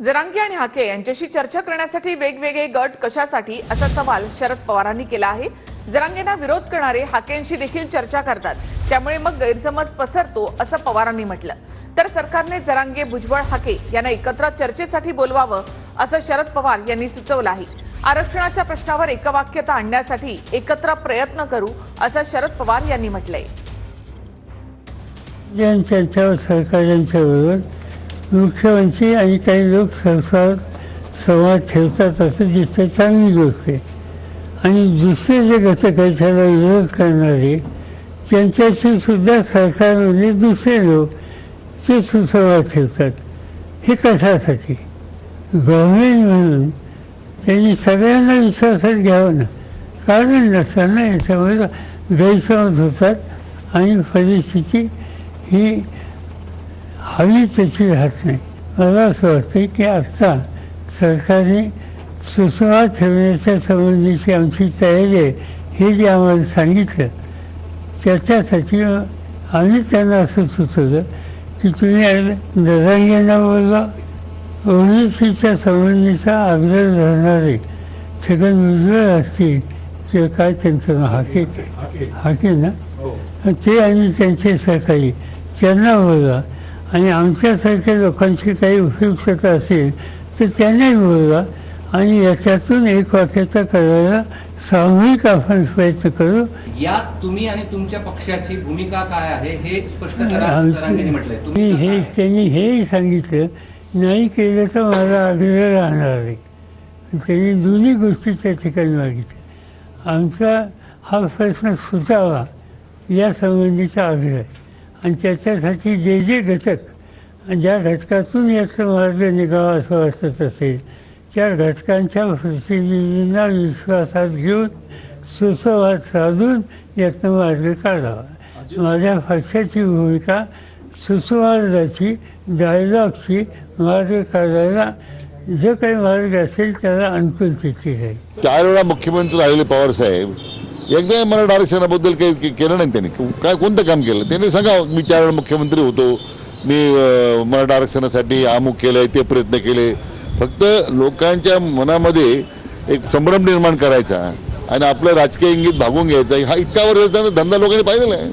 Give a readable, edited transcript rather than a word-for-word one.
जरांगे आणि हाके यांच्याशी चर्चा करण्यासाठी वेगवेगळे गट कशासाठी असा सवाल शरद पवारांनी केला आहे। जरांगेंना विरोध करणारे हाकेंशी देखील चर्चा करतात, त्यामुळे मग गैरसमज पसरतो असं पवारांनी म्हटलं। तर सरकारने जरांगे, भुजबळ, हाके यांना एकत्र चर्चेसाठी बोलवावं असं शरद पवार यांनी सुचवलं आहे। आरक्षणाच्या प्रश्नावर एकवाक्यता आणण्यासाठी एकत्र प्रयत्न करू असं शरद पवार यांनी म्हटलंय। मुख्यमंत्री आणि काही लोक संवाद ठेवतात असं दिसतं, चांगली गोष्ट आहे। आणि दुसरे जे घटक आहेत त्याला विरोध करणारे त्यांच्याशी सुद्धा सरकारमधले दुसरे लोक ते सुसंवाद ठेवतात। हे कशासाठी? गव्हर्नमेंट म्हणून त्यांनी सगळ्यांना विश्वासात घ्यावं ना, कारण नसताना याच्यामुळे गैरसमज होतात आणि परिस्थिती ही हवी तशी राहत नाही। मला असं वाटतं की आत्ता सरकारने सुसंवाद ठेवण्याच्या संबंधीची आमची तयारी आहे हे जे आम्हाला सांगितलं, त्याच्यासाठी आम्ही त्यांना असं सुचवलं की तुम्ही जरांगेंना बोलवा, ओबीसीच्या संबंधीचा आग्रह धरणारे छगन भुजबळ असतील किंवा काय त्यांचं हाके ना, ते आणि त्यांचे सहकारी त्यांना बोलवा, आणि आमच्यासारख्या लोकांची काही उपयुक्तता असेल तर त्यांनाही बोलवा, आणि याच्यातून एक वाक्यता करायला सामूहिक आपण प्रयत्न करू। यात तुम्ही आणि तुमच्या पक्षाची भूमिका काय आहे हे स्पष्ट करा। त्यांनी हेही सांगितलं, नाही केलं तर माझा आग्रह राहणार आहे। त्यांनी दोन्ही गोष्टी त्या ठिकाणी मागितल्या। आमचा हा प्रश्न सुटावा या संबंधीचा आग्रह आहे, आणि त्याच्यासाठी जे जे घटक ज्या घटकातून याचा मार्ग निघावा असं वाटत असेल त्या घटकांच्या प्रतिनिधींना विश्वासात घेऊन सुसंवाद साधून यातनं मार्ग काढावा। माझ्या पक्षाची भूमिका सुसंवादाची, डायलॉगची, मार्ग काढायला जो काही मार्ग असेल त्याला अनुकूल तिथे राहील। 4 वेळा मुख्यमंत्री राहिले पवार साहेब, एकदा मराठा आरक्षणाबद्दल काही केलं नाही त्यांनी, काय कोणतं काम केलं त्यांनी सांगा। मी 4 वेळा मुख्यमंत्री होतो, मी मराठा आरक्षणासाठी अमुक केलंय, ते प्रयत्न केले। फक्त लोकांच्या मनामध्ये एक संभ्रम निर्माण करायचा आणि आपलं राजकीय इंगित भागून घ्यायचा, हा इतका वर्ष धंदा लोकांनी पाहिलेला आहे।